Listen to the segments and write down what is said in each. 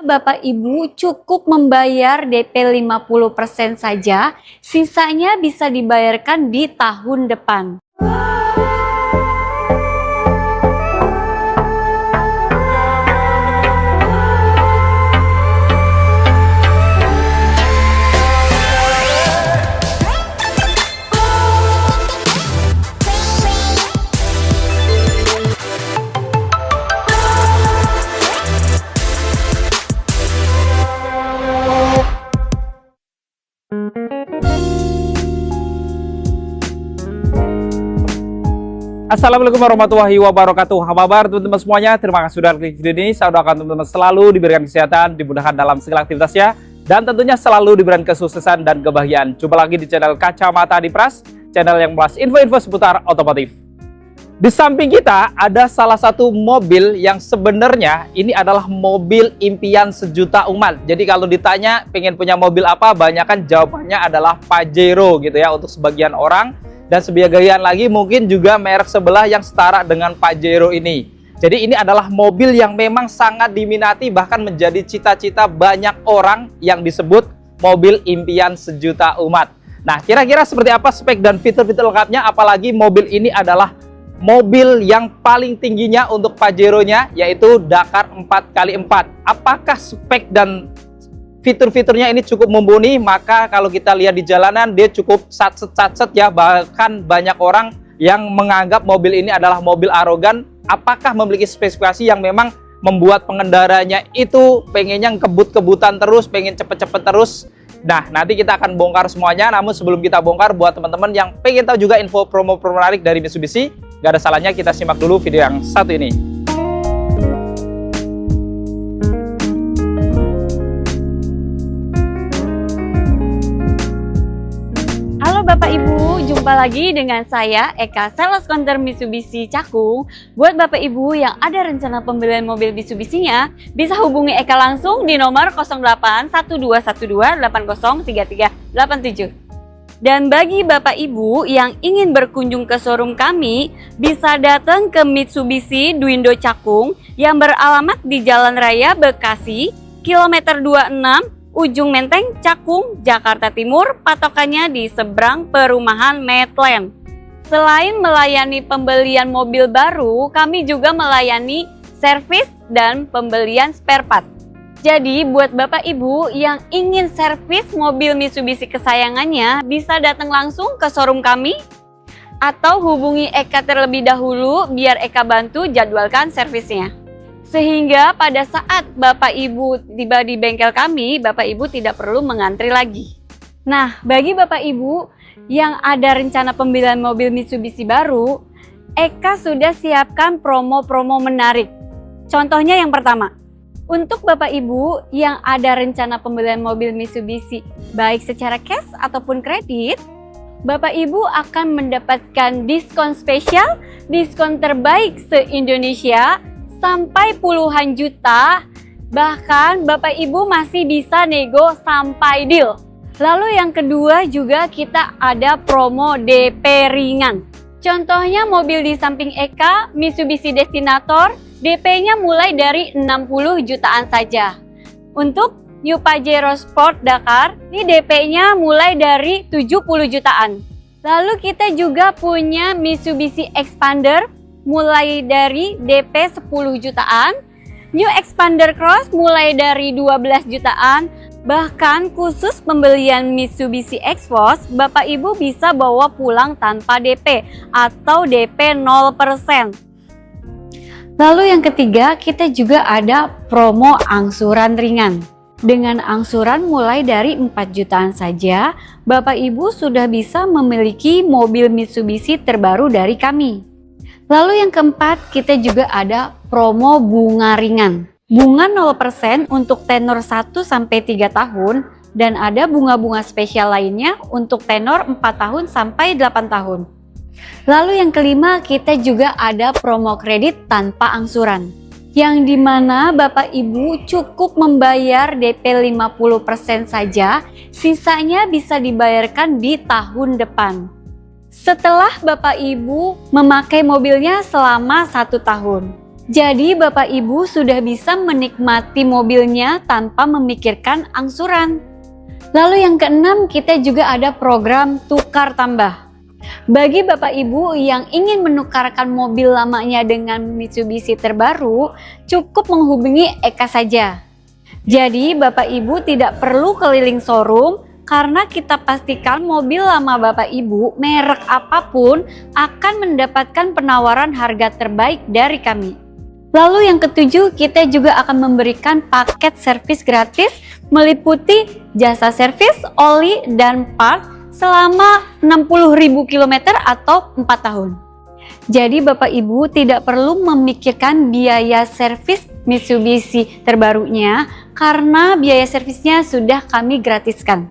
Bapak Ibu cukup membayar DP 50% saja, sisanya bisa dibayarkan di tahun depan. Assalamualaikum warahmatullahi wabarakatuh. Apa kabar teman-teman semuanya? Terima kasih sudah klik video ini. Saya doakan teman-teman selalu diberikan kesehatan, dimudahkan dalam segala aktivitasnya, dan tentunya selalu diberikan kesuksesan dan kebahagiaan. Jumpa lagi di channel Kacamata Adipras, channel yang membahas info-info seputar otomotif. Di samping kita ada salah satu mobil yang sebenarnya ini adalah mobil impian sejuta umat. Jadi kalau ditanya pengen punya mobil apa, banyak kan jawabannya adalah Pajero gitu ya untuk sebagian orang. Dan sebagian lagi mungkin juga merek sebelah yang setara dengan Pajero ini. Jadi ini adalah mobil yang memang sangat diminati, bahkan menjadi cita-cita banyak orang yang disebut mobil impian sejuta umat. Nah, kira-kira seperti apa spek dan fitur-fitur lengkapnya? Apalagi mobil ini adalah mobil yang paling tingginya untuk Pajero-nya, yaitu Dakar 4x4. Apakah spek dan fitur-fiturnya ini cukup mumpuni? Maka kalau kita lihat di jalanan dia cukup satset ya, bahkan banyak orang yang menganggap mobil ini adalah mobil arogan. Apakah memiliki spesifikasi yang memang membuat pengendaranya itu pengennya kebut-kebutan terus, pengen cepet-cepet terus? Nah, nanti kita akan bongkar semuanya. Namun sebelum kita bongkar, buat teman-teman yang pengen tahu juga info promo-promo menarik dari Mitsubishi, gak ada salahnya kita simak dulu video yang satu ini. Bapak Ibu, jumpa lagi dengan saya Eka, Sales Counter Mitsubishi Cakung. Buat Bapak Ibu yang ada rencana pembelian mobil Mitsubishi-nya, bisa hubungi Eka langsung di nomor 081212803387. Dan bagi Bapak Ibu yang ingin berkunjung ke showroom kami, bisa datang ke Mitsubishi Duindo Cakung yang beralamat di Jalan Raya Bekasi, kilometer 26, Ujung Menteng, Cakung, Jakarta Timur, patokannya di seberang perumahan Medland. Selain melayani pembelian mobil baru, kami juga melayani servis dan pembelian spare part. Jadi buat Bapak Ibu yang ingin servis mobil Mitsubishi kesayangannya, bisa datang langsung ke showroom kami atau hubungi Eka terlebih dahulu biar Eka bantu jadwalkan servisnya. Sehingga pada saat Bapak Ibu tiba di bengkel kami, Bapak Ibu tidak perlu mengantri lagi. Nah, bagi Bapak Ibu yang ada rencana pembelian mobil Mitsubishi baru, Eka sudah siapkan promo-promo menarik. Contohnya yang pertama, untuk Bapak Ibu yang ada rencana pembelian mobil Mitsubishi baik secara cash ataupun kredit, Bapak Ibu akan mendapatkan diskon spesial, diskon terbaik se-Indonesia, sampai puluhan juta, bahkan Bapak Ibu masih bisa nego sampai deal. Lalu yang kedua juga kita ada promo DP ringan. Contohnya mobil di samping Eka, Mitsubishi Destinator, DP-nya mulai dari 60 jutaan saja. Untuk New Pajero Sport Dakar, ini DP-nya mulai dari 70 jutaan. Lalu kita juga punya Mitsubishi Expander, mulai dari DP 10 jutaan, New Expander Cross mulai dari 12 jutaan, bahkan khusus pembelian Mitsubishi Exforce, Bapak Ibu bisa bawa pulang tanpa DP atau DP 0%. Lalu yang ketiga, kita juga ada promo angsuran ringan. Dengan angsuran mulai dari 4 jutaan saja, Bapak Ibu sudah bisa memiliki mobil Mitsubishi terbaru dari kami. Lalu yang keempat, kita juga ada promo bunga ringan. Bunga 0% untuk tenor 1-3 tahun, dan ada bunga-bunga spesial lainnya untuk tenor 4 tahun sampai 8 tahun. Lalu yang kelima, kita juga ada promo kredit tanpa angsuran, yang dimana Bapak Ibu cukup membayar DP 50% saja, sisanya bisa dibayarkan di tahun depan. Setelah Bapak Ibu memakai mobilnya selama 1 tahun. Jadi Bapak Ibu sudah bisa menikmati mobilnya tanpa memikirkan angsuran. Lalu yang keenam, kita juga ada program tukar tambah. Bagi Bapak Ibu yang ingin menukarkan mobil lamanya dengan Mitsubishi terbaru, cukup menghubungi Eka saja. Jadi Bapak Ibu tidak perlu keliling showroom karena kita pastikan mobil lama Bapak Ibu merek apapun akan mendapatkan penawaran harga terbaik dari kami. Lalu yang ketujuh, kita juga akan memberikan paket servis gratis meliputi jasa servis, oli, dan part selama 60.000 km atau 4 tahun. Jadi Bapak Ibu tidak perlu memikirkan biaya servis Mitsubishi terbarunya karena biaya servisnya sudah kami gratiskan.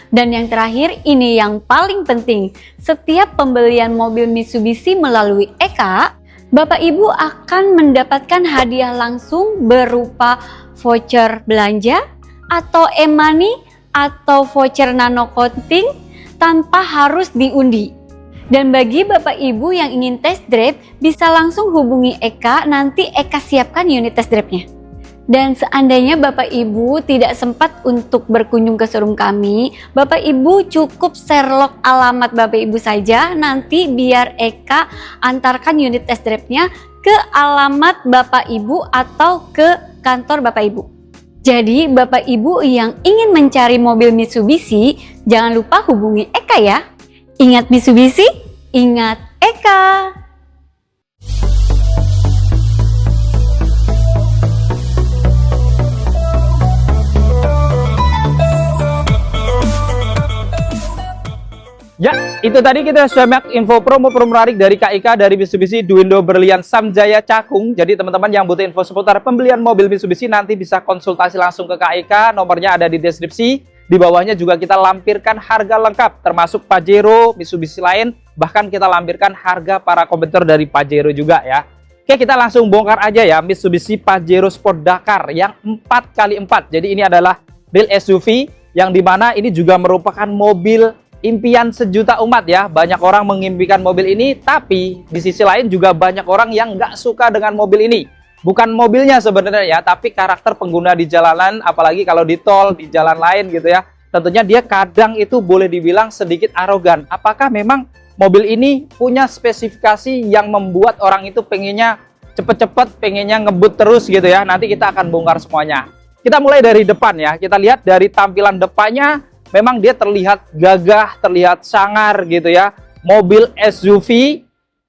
Dan yang terakhir, ini yang paling penting, setiap pembelian mobil Mitsubishi melalui Eka, Bapak Ibu akan mendapatkan hadiah langsung berupa voucher belanja atau e-money atau voucher nano coating tanpa harus diundi. Dan bagi Bapak Ibu yang ingin test drive bisa langsung hubungi Eka, nanti Eka siapkan unit test drive-nya. Dan seandainya Bapak Ibu tidak sempat untuk berkunjung ke showroom kami, Bapak Ibu cukup share log alamat Bapak Ibu saja, nanti biar Eka antarkan unit test drive-nya ke alamat Bapak Ibu atau ke kantor Bapak Ibu. Jadi Bapak Ibu yang ingin mencari mobil Mitsubishi, jangan lupa hubungi Eka ya. Ingat Mitsubishi, ingat Eka. Ya, itu tadi kita simak info promo menarik dari KIK dari Mitsubishi Duindo Berlian Samjaya Cakung. Jadi teman-teman yang butuh info seputar pembelian mobil Mitsubishi nanti bisa konsultasi langsung ke KIK. Nomornya ada di deskripsi. Di bawahnya juga kita lampirkan harga lengkap termasuk Pajero, Mitsubishi lain. Bahkan kita lampirkan harga para kompetitor dari Pajero juga ya. Oke, kita langsung bongkar aja ya Mitsubishi Pajero Sport Dakar yang 4x4. Jadi ini adalah real SUV yang dimana ini juga merupakan mobil impian sejuta umat ya. Banyak orang mengimpikan mobil ini, tapi di sisi lain juga banyak orang yang nggak suka dengan mobil ini. Bukan mobilnya sebenarnya ya, tapi karakter pengguna di jalanan, apalagi kalau di tol, di jalan lain gitu ya. Tentunya dia kadang itu boleh dibilang sedikit arogan. Apakah memang mobil ini punya spesifikasi yang membuat orang itu pengennya cepet-cepet, pengennya ngebut terus gitu ya. Nanti kita akan bongkar semuanya. Kita mulai dari depan ya. Kita lihat dari tampilan depannya, memang dia terlihat gagah, terlihat sangar gitu ya. Mobil SUV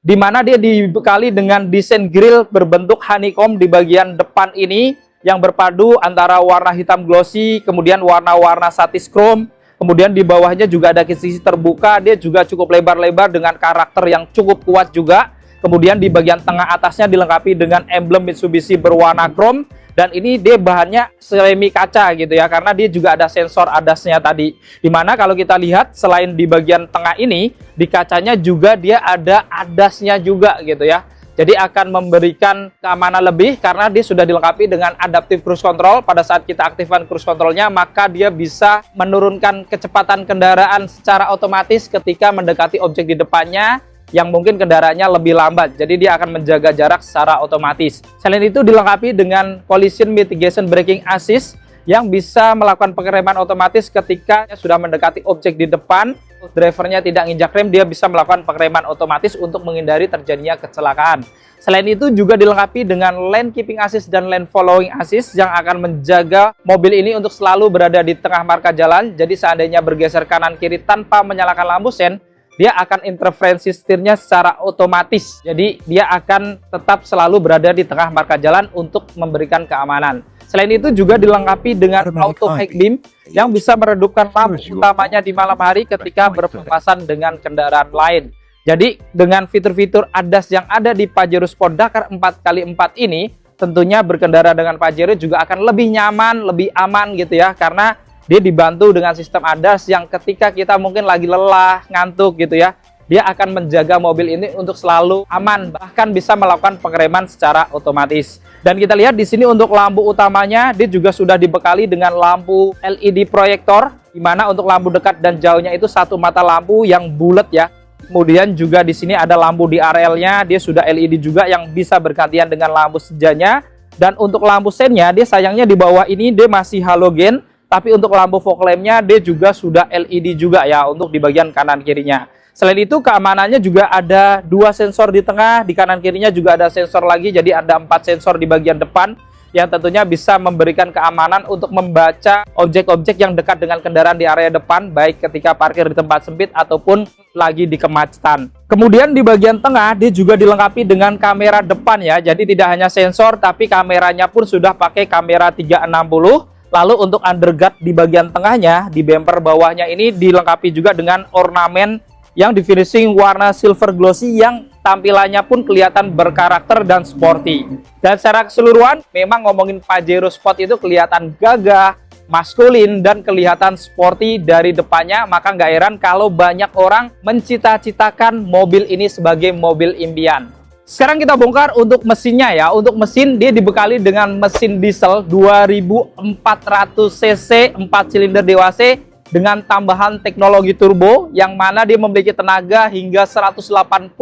di mana dia dibekali dengan desain grill berbentuk honeycomb di bagian depan ini yang berpadu antara warna hitam glossy, kemudian warna-warna satis chrome, kemudian di bawahnya juga ada sisi terbuka, dia juga cukup lebar-lebar dengan karakter yang cukup kuat juga. Kemudian di bagian tengah atasnya dilengkapi dengan emblem Mitsubishi berwarna chrome. Dan ini dia bahannya semi kaca gitu ya, karena dia juga ada sensor ADAS-nya tadi. Dimana kalau kita lihat selain di bagian tengah ini, di kacanya juga dia ada ADAS-nya juga gitu ya. Jadi akan memberikan keamanan lebih karena dia sudah dilengkapi dengan adaptive cruise control. Pada saat kita aktifkan cruise controlnya, maka dia bisa menurunkan kecepatan kendaraan secara otomatis ketika mendekati objek di depannya yang mungkin kendaraannya lebih lambat, jadi dia akan menjaga jarak secara otomatis. Selain itu dilengkapi dengan collision mitigation braking assist yang bisa melakukan pengereman otomatis ketika sudah mendekati objek di depan. Drivernya tidak nginjak rem, dia bisa melakukan pengereman otomatis untuk menghindari terjadinya kecelakaan. Selain itu juga dilengkapi dengan lane keeping assist dan lane following assist yang akan menjaga mobil ini untuk selalu berada di tengah marka jalan. Jadi seandainya bergeser kanan kiri tanpa menyalakan lampu sen, dia akan interferensi setirnya secara otomatis. Jadi dia akan tetap selalu berada di tengah marka jalan untuk memberikan keamanan. Selain itu juga dilengkapi dengan auto high beam yang bisa meredupkan lampu utamanya di malam hari ketika berpapasan dengan kendaraan lain. Jadi dengan fitur-fitur ADAS yang ada di Pajero Sport Dakar 4x4 ini, tentunya berkendara dengan Pajero juga akan lebih nyaman, lebih aman gitu ya, karena dia dibantu dengan sistem ADAS yang ketika kita mungkin lagi lelah, ngantuk gitu ya, dia akan menjaga mobil ini untuk selalu aman, bahkan bisa melakukan pengereman secara otomatis. Dan kita lihat di sini untuk lampu utamanya, dia juga sudah dibekali dengan lampu LED proyektor, di mana untuk lampu dekat dan jauhnya itu satu mata lampu yang bulat ya. Kemudian juga di sini ada lampu DRL-nya, dia sudah LED juga yang bisa bergantian dengan lampu sejanya. Dan untuk lampu sennya, dia sayangnya di bawah ini dia masih halogen, tapi untuk lampu fog lamp-nya dia juga sudah LED juga ya untuk di bagian kanan kirinya. Selain itu keamanannya juga ada 2 sensor di tengah, di kanan kirinya juga ada sensor lagi, jadi ada 4 sensor di bagian depan yang tentunya bisa memberikan keamanan untuk membaca objek-objek yang dekat dengan kendaraan di area depan, baik ketika parkir di tempat sempit ataupun lagi di kemacetan. Kemudian di bagian tengah dia juga dilengkapi dengan kamera depan ya, jadi tidak hanya sensor tapi kameranya pun sudah pakai kamera 360. Lalu untuk underguard di bagian tengahnya, di bumper bawahnya ini dilengkapi juga dengan ornamen yang di finishing warna silver glossy yang tampilannya pun kelihatan berkarakter dan sporty. Dan secara keseluruhan memang ngomongin Pajero Sport itu kelihatan gagah, maskulin, dan kelihatan sporty dari depannya. Maka nggak heran kalau banyak orang mencita-citakan mobil ini sebagai mobil impian. Sekarang kita bongkar untuk mesinnya ya. Untuk mesin dia dibekali dengan mesin diesel 2400 cc 4 silinder DWC dengan tambahan teknologi turbo yang mana dia memiliki tenaga hingga 181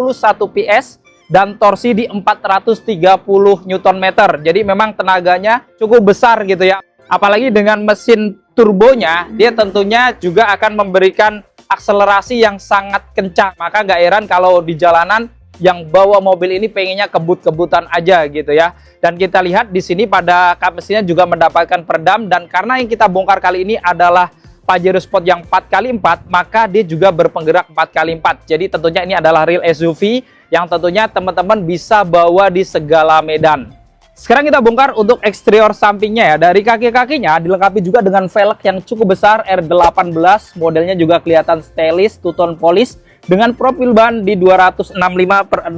PS dan torsi di 430 Nm. Jadi memang tenaganya cukup besar gitu ya. Apalagi dengan mesin turbonya, dia tentunya juga akan memberikan akselerasi yang sangat kencang. Maka nggak heran kalau di jalanan yang bawa mobil ini pengennya kebut-kebutan aja gitu ya. Dan kita lihat di sini pada kap mesinnya juga mendapatkan peredam, dan karena yang kita bongkar kali ini adalah Pajero Sport yang 4x4, maka dia juga berpenggerak 4x4. Jadi tentunya ini adalah real SUV yang tentunya teman-teman bisa bawa di segala medan. Sekarang kita bongkar untuk eksterior sampingnya ya. Dari kaki-kakinya dilengkapi juga dengan velg yang cukup besar R18, modelnya juga kelihatan stylish, two-tone polish dengan profil ban di 265/60.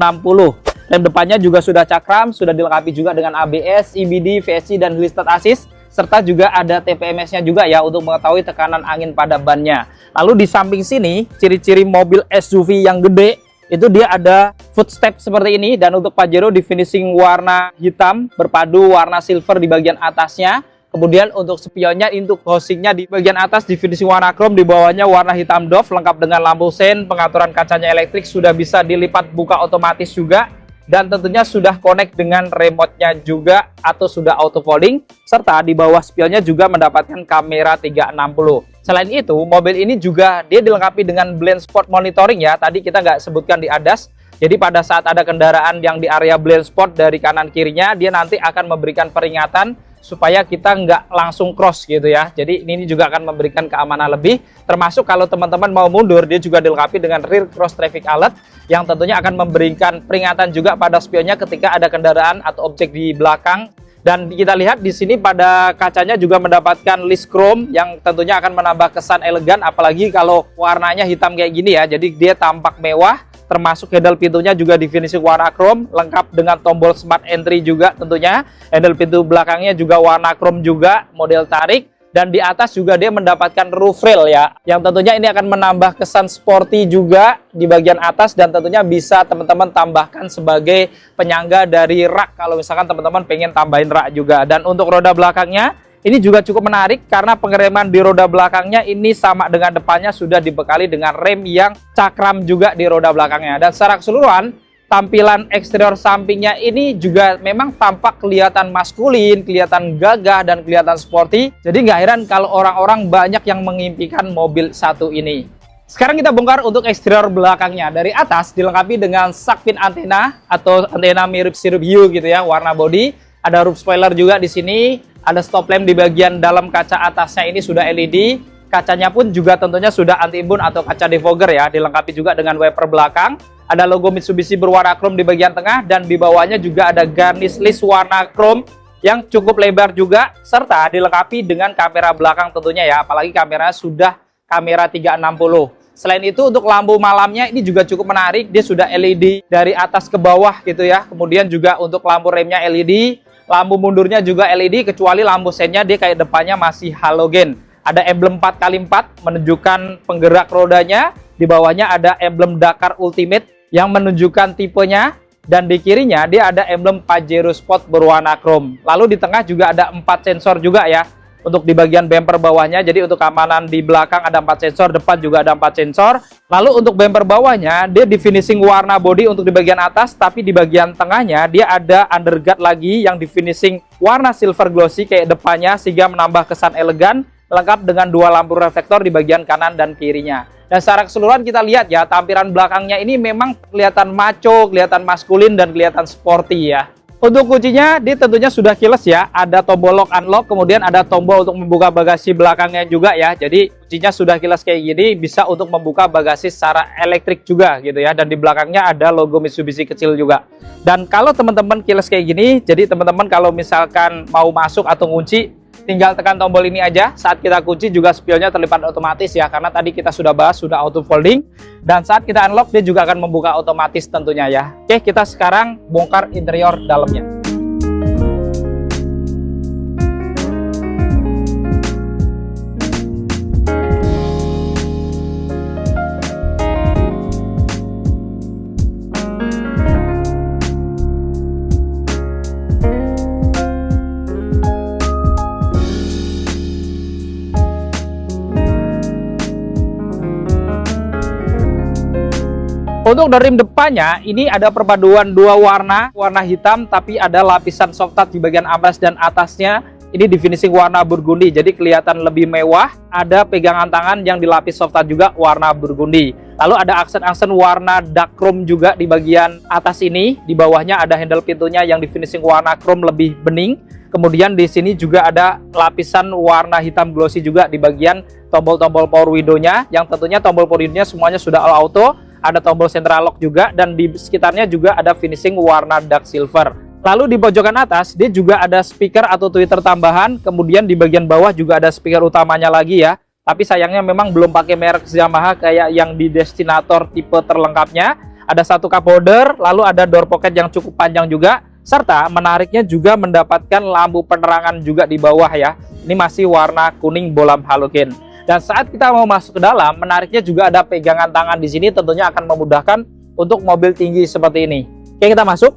Rem depannya juga sudah cakram, sudah dilengkapi juga dengan ABS, EBD, VSC, dan Limited Assist. Serta juga ada TPMS-nya juga ya untuk mengetahui tekanan angin pada bannya. Lalu di samping sini, ciri-ciri mobil SUV yang gede, itu dia ada footstep seperti ini. Dan untuk Pajero di finishing warna hitam, berpadu warna silver di bagian atasnya. Kemudian untuk spionnya, untuk housingnya di bagian atas di finishing warna chrome, di bawahnya warna hitam doff, lengkap dengan lampu sen, pengaturan kacanya elektrik, sudah bisa dilipat buka otomatis juga. Dan tentunya sudah connect dengan remote-nya juga atau sudah auto folding, serta di bawah spionnya juga mendapatkan kamera 360. Selain itu, mobil ini juga dia dilengkapi dengan blind spot monitoring ya. Tadi kita nggak sebutkan di ADAS. Jadi pada saat ada kendaraan yang di area blind spot dari kanan kirinya, dia nanti akan memberikan peringatan supaya kita nggak langsung cross gitu ya. Jadi ini juga akan memberikan keamanan lebih, termasuk kalau teman-teman mau mundur, dia juga dilengkapi dengan rear cross traffic alert yang tentunya akan memberikan peringatan juga pada spionnya ketika ada kendaraan atau objek di belakang. Dan kita lihat di sini pada kacanya juga mendapatkan list chrome yang tentunya akan menambah kesan elegan, apalagi kalau warnanya hitam kayak gini ya. Jadi dia tampak mewah. Termasuk handle pintunya juga di finishing warna chrome, lengkap dengan tombol smart entry juga tentunya. Handle pintu belakangnya juga warna chrome juga, model tarik. Dan di atas juga dia mendapatkan roof rail ya, yang tentunya ini akan menambah kesan sporty juga di bagian atas. Dan tentunya bisa teman-teman tambahkan sebagai penyangga dari rak kalau misalkan teman-teman pengen tambahin rak juga. Dan untuk roda belakangnya ini juga cukup menarik karena pengereman di roda belakangnya ini sama dengan depannya, sudah dibekali dengan rem yang cakram juga di roda belakangnya. Dan secara keseluruhan, tampilan eksterior sampingnya ini juga memang tampak kelihatan maskulin, kelihatan gagah, dan kelihatan sporty. Jadi nggak heran kalau orang-orang banyak yang mengimpikan mobil satu ini. Sekarang kita bongkar untuk eksterior belakangnya. Dari atas dilengkapi dengan shark fin antena atau antena mirip sirup hiu gitu ya, warna body. Ada roof spoiler juga di sini. Ada stop lamp di bagian dalam kaca atasnya ini sudah LED. Kacanya pun juga tentunya sudah anti-embun atau kaca defogger ya. Dilengkapi juga dengan wiper belakang. Ada logo Mitsubishi berwarna chrome di bagian tengah. Dan di bawahnya juga ada garnish list warna chrome yang cukup lebar juga. Serta dilengkapi dengan kamera belakang tentunya ya. Apalagi kameranya sudah kamera 360. Selain itu untuk lampu malamnya ini juga cukup menarik. Dia sudah LED dari atas ke bawah gitu ya. Kemudian juga untuk lampu remnya LED. Lampu mundurnya juga LED, kecuali lampu sennya dia kayak depannya masih halogen. Ada emblem 4x4 menunjukkan penggerak rodanya. Di bawahnya ada emblem Dakar Ultimate yang menunjukkan tipenya. Dan di kirinya dia ada emblem Pajero Sport berwarna chrome. Lalu di tengah juga ada 4 sensor juga ya. Untuk di bagian bumper bawahnya, jadi untuk keamanan di belakang ada 4 sensor, depan juga ada 4 sensor. Lalu untuk bumper bawahnya, dia di finishing warna body untuk di bagian atas, tapi di bagian tengahnya dia ada underguard lagi yang di finishing warna silver glossy kayak depannya, sehingga menambah kesan elegan, lengkap dengan 2 lampu reflektor di bagian kanan dan kirinya. Dan secara keseluruhan kita lihat ya, tampilan belakangnya ini memang kelihatan maco, kelihatan maskulin, dan kelihatan sporty ya. Untuk kuncinya, dia tentunya sudah keyless ya. Ada tombol lock unlock, kemudian ada tombol untuk membuka bagasi belakangnya juga ya. Jadi kuncinya sudah keyless kayak gini, bisa untuk membuka bagasi secara elektrik juga gitu ya. Dan di belakangnya ada logo Mitsubishi kecil juga. Dan kalau teman-teman keyless kayak gini, jadi teman-teman kalau misalkan mau masuk atau ngunci, tinggal tekan tombol ini aja. Saat kita kunci juga spionnya terlipat otomatis ya, karena tadi kita sudah bahas sudah auto folding. Dan saat kita unlock dia juga akan membuka otomatis tentunya ya. Oke, kita sekarang bongkar interior dalamnya. Untuk dari rim depannya, ini ada perpaduan 2 warna, warna hitam tapi ada lapisan soft touch di bagian armrest dan atasnya. Ini di finishing warna burgundi, jadi kelihatan lebih mewah. Ada pegangan tangan yang dilapis soft touch juga warna burgundi. Lalu ada aksen-aksen warna dark chrome juga di bagian atas ini. Di bawahnya ada handle pintunya yang di finishing warna chrome lebih bening. Kemudian di sini juga ada lapisan warna hitam glossy juga di bagian tombol-tombol power window-nya, yang tentunya tombol power window-nya semuanya sudah all auto. Ada tombol central lock juga, dan di sekitarnya juga ada finishing warna dark silver. Lalu di pojokan atas dia juga ada speaker atau tweeter tambahan. Kemudian di bagian bawah juga ada speaker utamanya lagi ya. Tapi sayangnya memang belum pakai merek Yamaha kayak yang di Destinator tipe terlengkapnya. Ada 1 cup holder, lalu ada door pocket yang cukup panjang juga. Serta menariknya juga mendapatkan lampu penerangan juga di bawah ya. Ini masih warna kuning bolam halogen. Dan saat kita mau masuk ke dalam, menariknya juga ada pegangan tangan di sini, tentunya akan memudahkan untuk mobil tinggi seperti ini. Oke, kita masuk.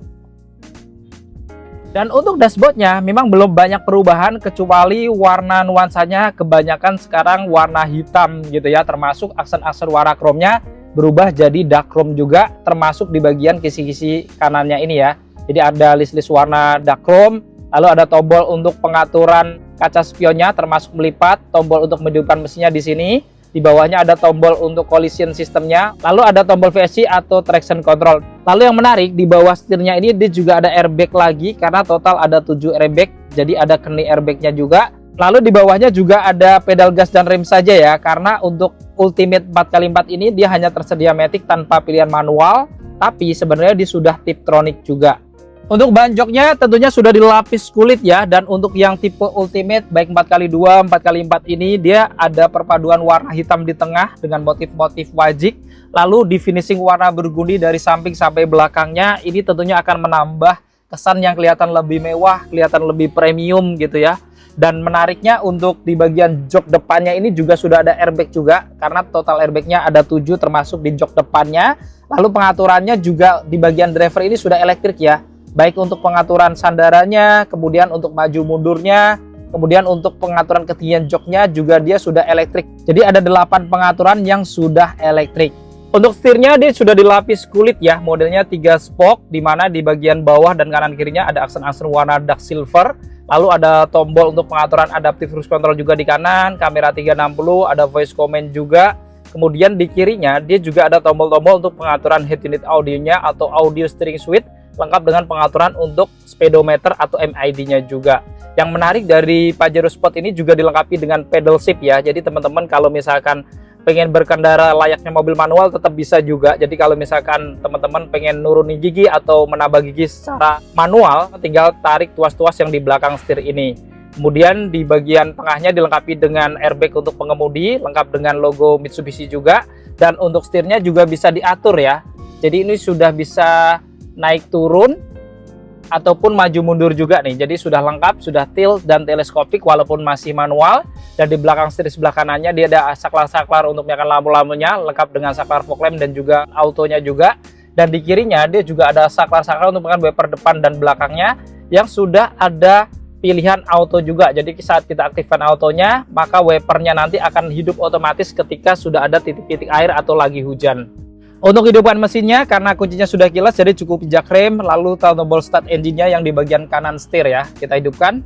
Dan untuk dashboardnya memang belum banyak perubahan, kecuali warna nuansanya kebanyakan sekarang warna hitam gitu ya, termasuk aksen-aksen warna chrome-nya berubah jadi dark chrome juga, termasuk di bagian kisi-kisi kanannya ini ya. Jadi ada list-list warna dark chrome, lalu ada tombol untuk pengaturan kaca spionnya termasuk melipat, tombol untuk menghidupkan mesinnya di sini. Di bawahnya ada tombol untuk collision sistemnya, lalu ada tombol VSC atau traction control. Lalu yang menarik di bawah setirnya ini dia juga ada airbag lagi, karena total ada 7 airbag, jadi ada keni airbagnya juga. Lalu di bawahnya juga ada pedal gas dan rem saja ya, karena untuk Ultimate 4x4 ini dia hanya tersedia matic tanpa pilihan manual, tapi sebenarnya dia sudah Tiptronic juga. Untuk ban joknya tentunya sudah dilapis kulit ya, dan untuk yang tipe Ultimate baik 4x2, 4x4 ini dia ada perpaduan warna hitam di tengah dengan motif-motif wajik, lalu di finishing warna burgundi dari samping sampai belakangnya. Ini tentunya akan menambah kesan yang kelihatan lebih mewah, kelihatan lebih premium gitu ya. Dan menariknya untuk di bagian jok depannya ini juga sudah ada airbag juga, karena total airbagnya ada 7 termasuk di jok depannya. Lalu pengaturannya juga di bagian driver ini sudah elektrik ya, baik untuk pengaturan sandarannya, kemudian untuk maju mundurnya, kemudian untuk pengaturan ketinggian joknya juga dia sudah elektrik. Jadi ada 8 pengaturan yang sudah elektrik. Untuk setirnya dia sudah dilapis kulit ya, modelnya 3 spoke, di mana di bagian bawah dan kanan kirinya ada aksen-aksen warna dark silver. Lalu ada tombol untuk pengaturan adaptive cruise control juga di kanan, kamera 360, ada voice command juga. Kemudian di kirinya dia juga ada tombol-tombol untuk pengaturan head unit audionya atau audio steering suite, lengkap dengan pengaturan untuk speedometer atau MID-nya juga. Yang menarik dari Pajero Sport ini juga dilengkapi dengan pedal shift ya. Jadi teman-teman kalau misalkan pengen berkendara layaknya mobil manual tetap bisa juga. Jadi kalau misalkan teman-teman pengen nurunin gigi atau menambah gigi secara manual, tinggal tarik tuas-tuas yang di belakang setir ini. Kemudian di bagian tengahnya dilengkapi dengan airbag untuk pengemudi, lengkap dengan logo Mitsubishi juga. Dan untuk setirnya juga bisa diatur ya. Jadi ini sudah bisa naik turun ataupun maju mundur juga nih. Jadi sudah lengkap, sudah tilt dan teleskopik walaupun masih manual. Dan di belakang setir sebelah kanannya dia ada saklar-saklar untuk menyalakan lampu-lampunya, lengkap dengan saklar fog lamp dan juga autonya juga. Dan di kirinya dia juga ada saklar-saklar untuk menyalakan wiper depan dan belakangnya yang sudah ada pilihan auto juga. Jadi saat kita aktifkan autonya, maka wipernya nanti akan hidup otomatis ketika sudah ada titik-titik air atau lagi hujan. Untuk hidupkan mesinnya, karena kuncinya sudah kilas, jadi cukup pijak rem, lalu tombol start engine-nya yang di bagian kanan setir ya. Kita hidupkan.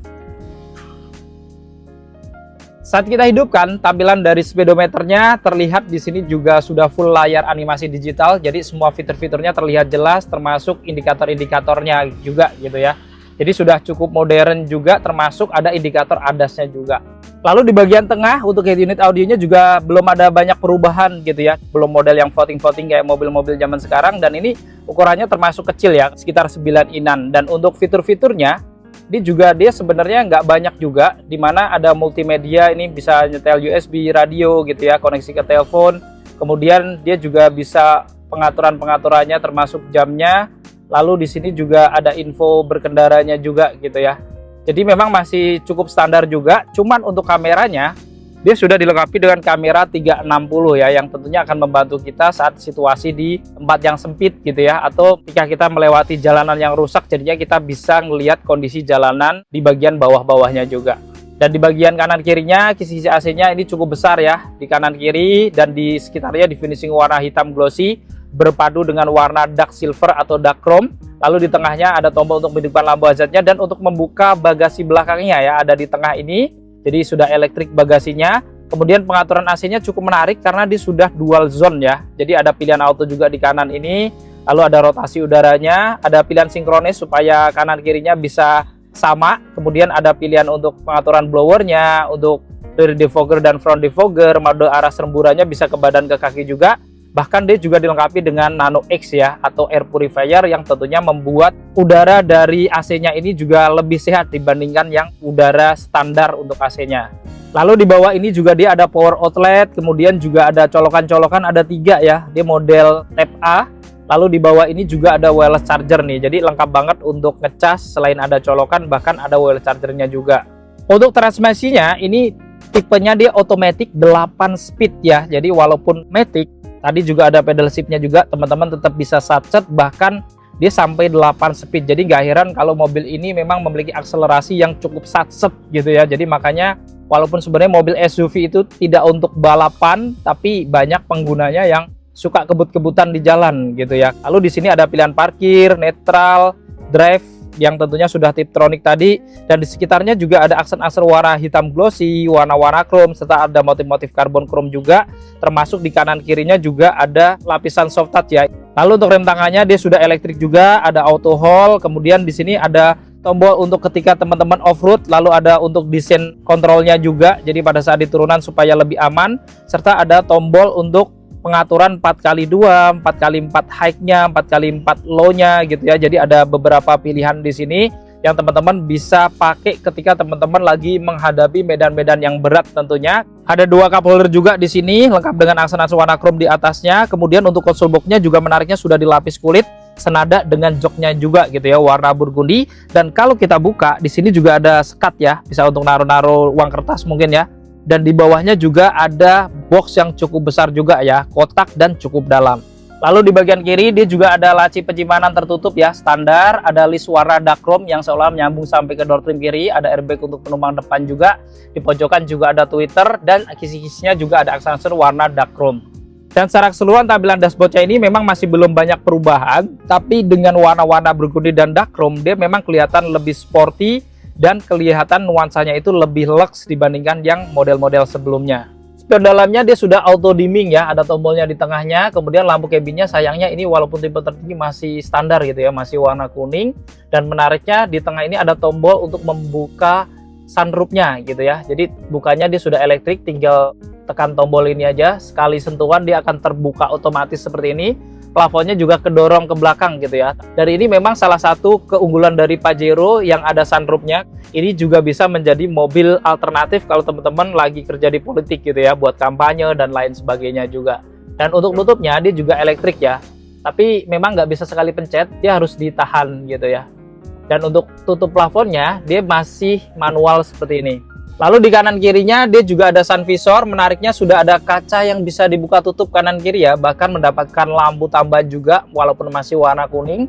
Saat kita hidupkan, tampilan dari speedometernya terlihat di sini juga sudah full layar animasi digital. Jadi semua fitur-fiturnya terlihat jelas, termasuk indikator-indikatornya juga gitu ya. Jadi sudah cukup modern juga, termasuk ada indikator ADAS-nya juga. Lalu di bagian tengah untuk head unit audionya juga belum ada banyak perubahan gitu ya. Belum model yang floating-floating kayak mobil-mobil zaman sekarang, dan ini ukurannya termasuk kecil ya, sekitar 9 inan. Dan untuk fitur-fiturnya, dia sebenarnya nggak banyak juga, dimana ada multimedia, ini bisa nyetel USB, radio gitu ya, koneksi ke telepon. Kemudian dia juga bisa pengaturan-pengaturannya termasuk jamnya. Lalu di sini juga ada info berkendaranya juga gitu ya. Jadi memang masih cukup standar juga, cuman untuk kameranya dia sudah dilengkapi dengan kamera 360 ya, yang tentunya akan membantu kita saat situasi di tempat yang sempit gitu ya, atau ketika kita melewati jalanan yang rusak, jadinya kita bisa melihat kondisi jalanan di bagian bawah-bawahnya juga. Dan di bagian kanan kirinya, kisi-kisi AC-nya ini cukup besar ya, di kanan kiri, dan di sekitarnya di finishing warna hitam glossy berpadu dengan warna dark silver atau dark chrome. Lalu di tengahnya ada tombol untuk menghidupkan lampu hazardnya dan untuk membuka bagasi belakangnya ya, ada di tengah ini. Jadi sudah elektrik bagasinya. Kemudian pengaturan AC-nya cukup menarik karena dia sudah dual zone ya. Jadi ada pilihan auto juga di kanan ini. Lalu ada rotasi udaranya, ada pilihan sinkronis supaya kanan kirinya bisa sama. Kemudian ada pilihan untuk pengaturan blowernya, untuk rear defogger dan front defogger, mode arah seremburannya bisa ke badan ke kaki juga. Bahkan dia juga dilengkapi dengan Nano X ya, atau air purifier yang tentunya membuat udara dari AC-nya ini juga lebih sehat dibandingkan yang udara standar untuk AC-nya. Lalu di bawah ini juga dia ada power outlet, kemudian juga ada colokan-colokan, ada 3 ya, dia model Type A. Lalu di bawah ini juga ada wireless charger nih, jadi lengkap banget untuk ngecas. Selain ada colokan, bahkan ada wireless chargernya juga. Untuk transmisinya ini tipenya dia automatic 8 speed ya, jadi walaupun matic, tadi juga ada pedal shiftnya juga, teman-teman tetap bisa satset, bahkan dia sampai 8 speed. Jadi nggak heran kalau mobil ini memang memiliki akselerasi yang cukup satset gitu ya. Jadi makanya walaupun sebenarnya mobil SUV itu tidak untuk balapan, tapi banyak penggunanya yang suka kebut-kebutan di jalan gitu ya. Lalu di sini ada pilihan parkir, netral, drive, yang tentunya sudah Tiptronic tadi, dan di sekitarnya juga ada aksen-aksen warna hitam glossy, warna-warna chrome, serta ada motif-motif karbon chrome juga, termasuk di kanan kirinya juga ada lapisan soft touch ya. Lalu untuk rem tangannya dia sudah elektrik juga, ada auto hold, kemudian di sini ada tombol untuk ketika teman-teman off-road, lalu ada untuk desain kontrolnya juga, jadi pada saat di turunan supaya lebih aman, serta ada tombol untuk pengaturan 4x2, 4x4 high-nya, 4x4 low-nya gitu ya. Jadi ada beberapa pilihan di sini yang teman-teman bisa pakai ketika teman-teman lagi menghadapi medan-medan yang berat tentunya. Ada 2 cup holder juga di sini lengkap dengan aksen-aksen warna chrome di atasnya. Kemudian untuk console box-nya juga menariknya sudah dilapis kulit senada dengan joknya juga gitu ya, warna burgundi. Dan kalau kita buka di sini juga ada sekat ya, bisa untuk naruh-naruh uang kertas mungkin ya. Dan di bawahnya juga ada box yang cukup besar juga ya, kotak dan cukup dalam. Lalu di bagian kiri dia juga ada laci penyimpanan tertutup ya, standar. Ada list warna dark chrome yang seolah menyambung sampai ke door trim kiri. Ada airbag untuk penumpang depan juga. Di pojokan juga ada tweeter, dan kisi-kisinya juga ada aksen warna dark chrome. Dan secara keseluruhan tampilan dashboardnya ini memang masih belum banyak perubahan, tapi dengan warna-warna burgundy dan dark chrome dia memang kelihatan lebih sporty, dan kelihatan nuansanya itu lebih luxe dibandingkan yang model-model sebelumnya. Spion dalamnya dia sudah auto dimming ya, ada tombolnya di tengahnya. Kemudian lampu cabinnya sayangnya ini walaupun tipe tertinggi masih standar gitu ya, masih warna kuning. Dan menariknya di tengah ini ada tombol untuk membuka sunroofnya gitu ya. Jadi bukanya dia sudah elektrik, tinggal tekan tombol ini aja, sekali sentuhan dia akan terbuka otomatis seperti ini. Plafonnya juga kedorong ke belakang gitu ya. Dari ini memang salah satu keunggulan dari Pajero yang ada sunroofnya. Ini juga bisa menjadi mobil alternatif kalau teman-teman lagi kerja di politik gitu ya, buat kampanye dan lain sebagainya juga. Dan untuk nutupnya dia juga elektrik ya, tapi memang nggak bisa sekali pencet, dia harus ditahan gitu ya. Dan untuk tutup plafonnya dia masih manual seperti ini. Lalu di kanan kirinya dia juga ada sun visor, menariknya sudah ada kaca yang bisa dibuka tutup kanan kiri ya, bahkan mendapatkan lampu tambahan juga walaupun masih warna kuning.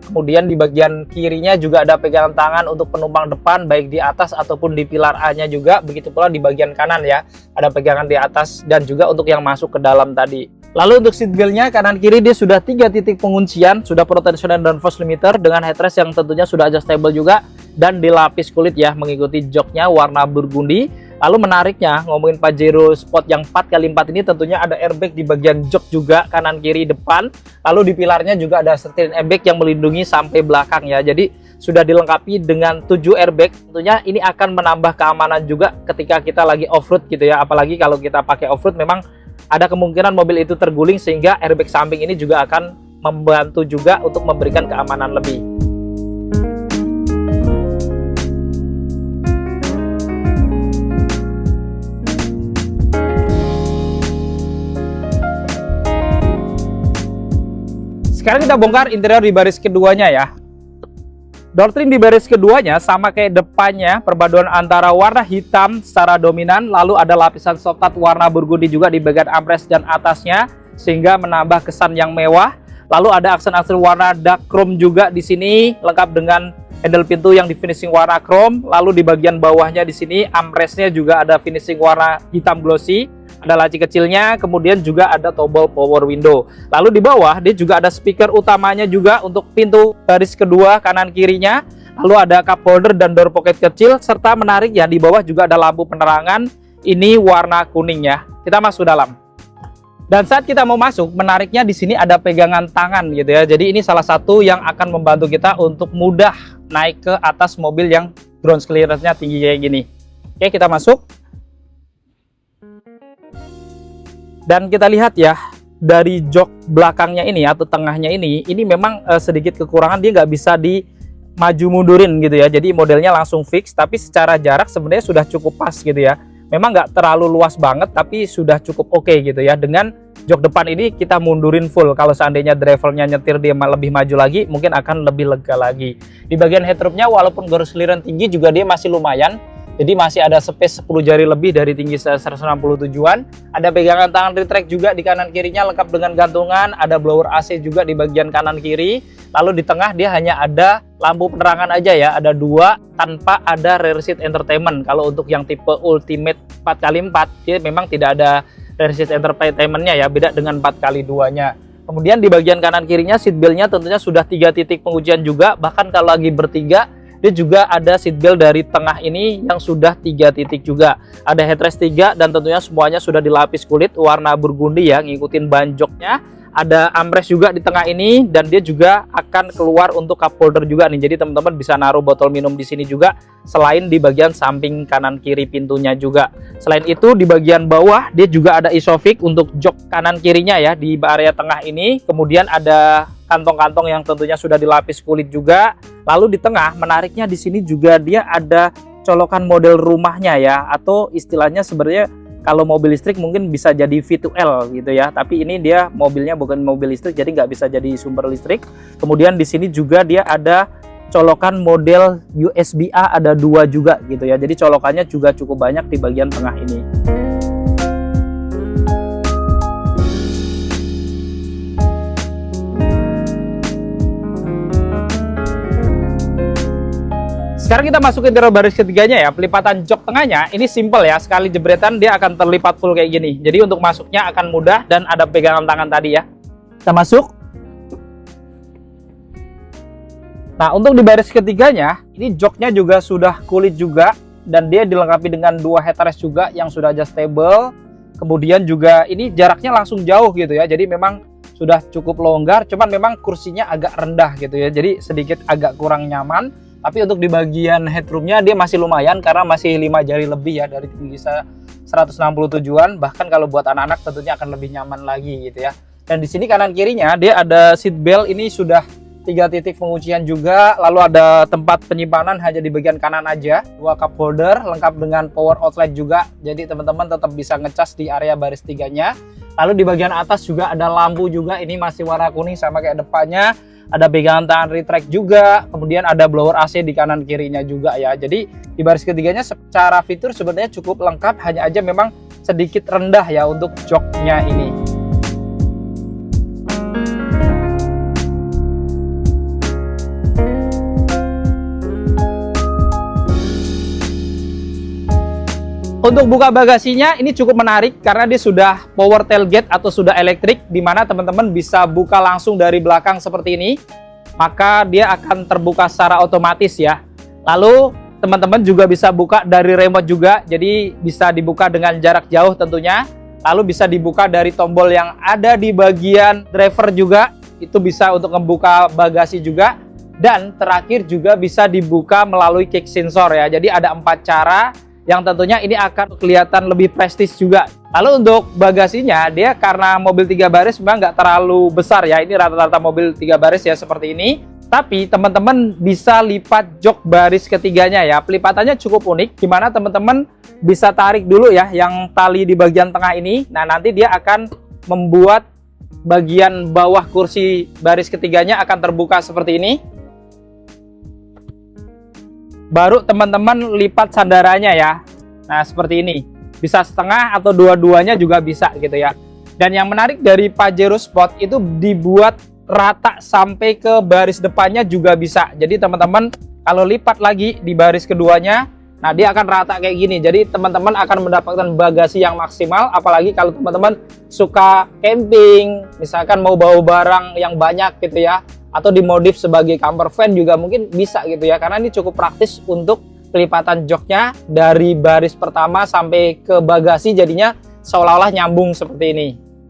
Kemudian di bagian kirinya juga ada pegangan tangan untuk penumpang depan, baik di atas ataupun di pilar A-nya juga. Begitu pula di bagian kanan ya, ada pegangan di atas dan juga untuk yang masuk ke dalam tadi. Lalu untuk seatbeltnya kanan kiri dia sudah 3 titik penguncian, sudah pro tensioner dan force limiter dengan headrest yang tentunya sudah adjustable juga dan dilapis kulit ya, mengikuti joknya warna burgundi. Lalu menariknya ngomongin Pajero Sport yang 4x4 ini tentunya ada airbag di bagian jok juga kanan kiri depan. Lalu di pilarnya juga ada steering airbag yang melindungi sampai belakang ya. Jadi sudah dilengkapi dengan 7 airbag. Tentunya ini akan menambah keamanan juga ketika kita lagi off-road gitu ya. Apalagi kalau kita pakai off-road memang ada kemungkinan mobil itu terguling, sehingga airbag samping ini juga akan membantu juga untuk memberikan keamanan lebih. Sekarang kita bongkar interior di baris keduanya ya. Door trim di baris keduanya sama kayak depannya, perpaduan antara warna hitam secara dominan, lalu ada lapisan soft touch warna burgundi juga di bagian armrest dan atasnya, sehingga menambah kesan yang mewah. Lalu ada aksen-aksen warna dark chrome juga di sini, lengkap dengan handle pintu yang di finishing warna chrome. Lalu di bagian bawahnya di sini armrestnya juga ada finishing warna hitam glossy. Ada laci kecilnya, kemudian juga ada tombol power window. Lalu di bawah dia juga ada speaker utamanya juga untuk pintu baris kedua kanan kirinya. Lalu ada cup holder dan door pocket kecil, serta menarik ya, di bawah juga ada lampu penerangan. Ini warna kuning ya. Kita masuk dalam. Dan saat kita mau masuk, menariknya di sini ada pegangan tangan gitu ya. Jadi ini salah satu yang akan membantu kita untuk mudah naik ke atas mobil yang ground clearance-nya tinggi kayak gini. Oke, kita masuk. Dan kita lihat ya, dari jok belakangnya ini atau tengahnya ini memang sedikit kekurangan, dia nggak bisa di maju mundurin gitu ya. Jadi modelnya langsung fix, tapi secara jarak sebenarnya sudah cukup pas gitu ya. Memang nggak terlalu luas banget, tapi sudah cukup oke gitu ya. Dengan jok depan ini kita mundurin full. Kalau seandainya drivernya nyetir dia lebih maju lagi, mungkin akan lebih lega lagi. Di bagian headroomnya walaupun ground clearance tinggi juga dia masih lumayan. Jadi masih ada space 10 jari lebih dari tinggi 167-an. Ada pegangan tangan retract juga di kanan kirinya lengkap dengan gantungan. Ada blower AC juga di bagian kanan kiri. Lalu di tengah dia hanya ada lampu penerangan aja ya. Ada 2 tanpa ada rear seat entertainment. Kalau untuk yang tipe Ultimate 4x4 dia memang tidak ada rear seat entertainment-nya ya. Beda dengan 4x2-nya. Kemudian di bagian kanan kirinya seatbelt-nya tentunya sudah 3 titik penguncian juga. Bahkan kalau lagi bertiga, dia juga ada seatbelt dari tengah ini yang sudah 3 titik juga. Ada headrest 3 dan tentunya semuanya sudah dilapis kulit warna burgundi ya, ngikutin ban joknya. Ada armrest juga di tengah ini dan dia juga akan keluar untuk cup holder juga nih. Jadi teman-teman bisa naruh botol minum di sini juga, selain di bagian samping kanan kiri pintunya juga. Selain itu di bagian bawah dia juga ada isofix untuk jok kanan kirinya ya di area tengah ini. Kemudian ada kantong-kantong yang tentunya sudah dilapis kulit juga. Lalu di tengah menariknya di sini juga dia ada colokan model rumahnya ya, atau istilahnya sebenarnya kalau mobil listrik mungkin bisa jadi V2L gitu ya, tapi ini dia mobilnya bukan mobil listrik, jadi nggak bisa jadi sumber listrik. Kemudian di sini juga dia ada colokan model USB-A, ada 2 juga gitu ya, jadi colokannya juga cukup banyak di bagian tengah ini. Sekarang kita masuk ke interior baris ketiganya ya. Pelipatan jok tengahnya ini simple ya, sekali jebretan dia akan terlipat full kayak gini. Jadi untuk masuknya akan mudah dan ada pegangan tangan tadi ya. Kita masuk. Nah untuk di baris ketiganya ini joknya juga sudah kulit juga dan dia dilengkapi dengan 2 headrest juga yang sudah adjustable. Kemudian juga ini jaraknya langsung jauh gitu ya, jadi memang sudah cukup longgar, cuman memang kursinya agak rendah gitu ya, jadi sedikit agak kurang nyaman. Tapi untuk di bagian headroomnya dia masih lumayan karena masih 5 jari lebih ya dari tinggi 167-an. Bahkan kalau buat anak-anak tentunya akan lebih nyaman lagi gitu ya. Dan di sini kanan kirinya dia ada seat belt, ini sudah 3 titik penguncian juga. Lalu ada tempat penyimpanan hanya di bagian kanan aja. 2 cup holder lengkap dengan power outlet juga. Jadi teman-teman tetap bisa ngecas di area baris 3-nya. Lalu di bagian atas juga ada lampu juga. Ini masih warna kuning sama kayak depannya. Ada pegangan tangan retract juga, kemudian ada blower AC di kanan kirinya juga ya. Jadi di baris ketiganya secara fitur sebenarnya cukup lengkap, hanya aja memang sedikit rendah ya untuk joknya ini. Untuk buka bagasinya ini cukup menarik karena dia sudah power tailgate atau sudah elektrik, di mana teman-teman bisa buka langsung dari belakang seperti ini. Maka dia akan terbuka secara otomatis ya. Lalu teman-teman juga bisa buka dari remote juga, jadi bisa dibuka dengan jarak jauh tentunya. Lalu bisa dibuka dari tombol yang ada di bagian driver juga, itu bisa untuk membuka bagasi juga. Dan terakhir juga bisa dibuka melalui kick sensor ya. Jadi ada 4 cara yang tentunya ini akan kelihatan lebih prestis juga. Lalu untuk bagasinya, dia karena mobil 3 baris memang nggak terlalu besar ya. Ini rata-rata mobil 3 baris ya seperti ini. Tapi teman-teman bisa lipat jok baris ketiganya ya. Pelipatannya cukup unik, dimana teman-teman bisa tarik dulu ya yang tali di bagian tengah ini. Nah nanti dia akan membuat bagian bawah kursi baris ketiganya akan terbuka seperti ini. Baru teman-teman lipat sandarannya ya. Nah seperti ini, bisa setengah atau dua-duanya juga bisa gitu ya. Dan yang menarik dari Pajero Sport itu dibuat rata sampai ke baris depannya juga bisa. Jadi teman-teman kalau lipat lagi di baris keduanya, nah dia akan rata kayak gini. Jadi teman-teman akan mendapatkan bagasi yang maksimal. Apalagi kalau teman-teman suka camping, misalkan mau bawa barang yang banyak gitu ya, atau dimodif sebagai camper van juga mungkin bisa gitu ya, karena ini cukup praktis untuk pelipatan joknya dari baris pertama sampai ke bagasi, jadinya seolah-olah nyambung seperti ini.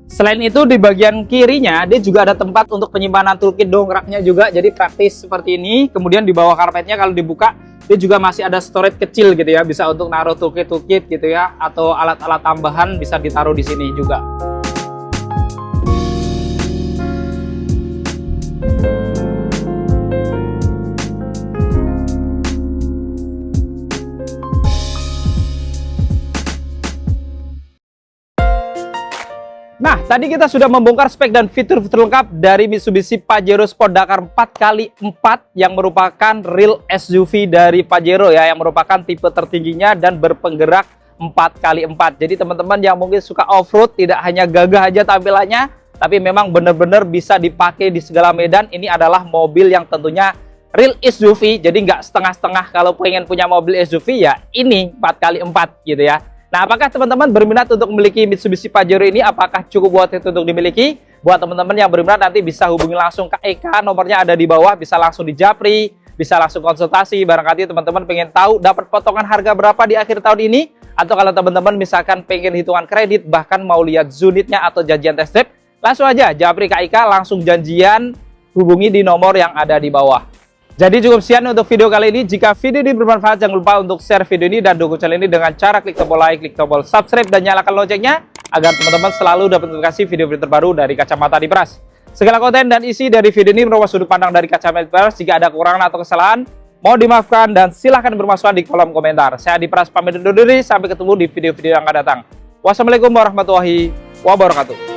Selain itu di bagian kirinya dia juga ada tempat untuk penyimpanan toolkit dongkraknya juga, jadi praktis seperti ini. Kemudian di bawah karpetnya kalau dibuka dia juga masih ada storage kecil gitu ya, bisa untuk naruh toolkit gitu ya, atau alat-alat tambahan bisa ditaruh di sini juga. Nah, tadi kita sudah membongkar spek dan fitur-fitur lengkap dari Mitsubishi Pajero Sport Dakar 4x4 yang merupakan real SUV dari Pajero ya, yang merupakan tipe tertingginya dan berpenggerak 4x4. Jadi teman-teman yang mungkin suka off-road, tidak hanya gagah aja tampilannya, tapi memang benar-benar bisa dipakai di segala medan. Ini adalah mobil yang tentunya real SUV, jadi nggak setengah-setengah. Kalau pengen punya mobil SUV ya ini 4x4 gitu ya. Nah, apakah teman-teman berminat untuk memiliki Mitsubishi Pajero ini? Apakah cukup worth it untuk dimiliki? Buat teman-teman yang berminat nanti bisa hubungi langsung ke Eka, nomornya ada di bawah, bisa langsung di japri, bisa langsung konsultasi. Barangkali teman-teman pengen tahu dapat potongan harga berapa di akhir tahun ini, atau kalau teman-teman misalkan pengen hitungan kredit, bahkan mau lihat unitnya atau janjian test drive, langsung aja japri ke Eka, langsung janjian, hubungi di nomor yang ada di bawah. Jadi cukup sekian untuk video kali ini. Jika video ini bermanfaat, jangan lupa untuk share video ini dan dukung channel ini dengan cara klik tombol like, klik tombol subscribe, dan nyalakan loncengnya agar teman-teman selalu dapat notifikasi video-video terbaru dari Kacamata Diperas. Segala konten dan isi dari video ini merupakan sudut pandang dari Kacamata Diperas. Jika ada kekurangan atau kesalahan, mohon dimaafkan dan silahkan bermasukan di kolom komentar. Saya Diperas pamit undur diri, sampai ketemu di video-video yang akan datang. Wassalamualaikum warahmatullahi wabarakatuh.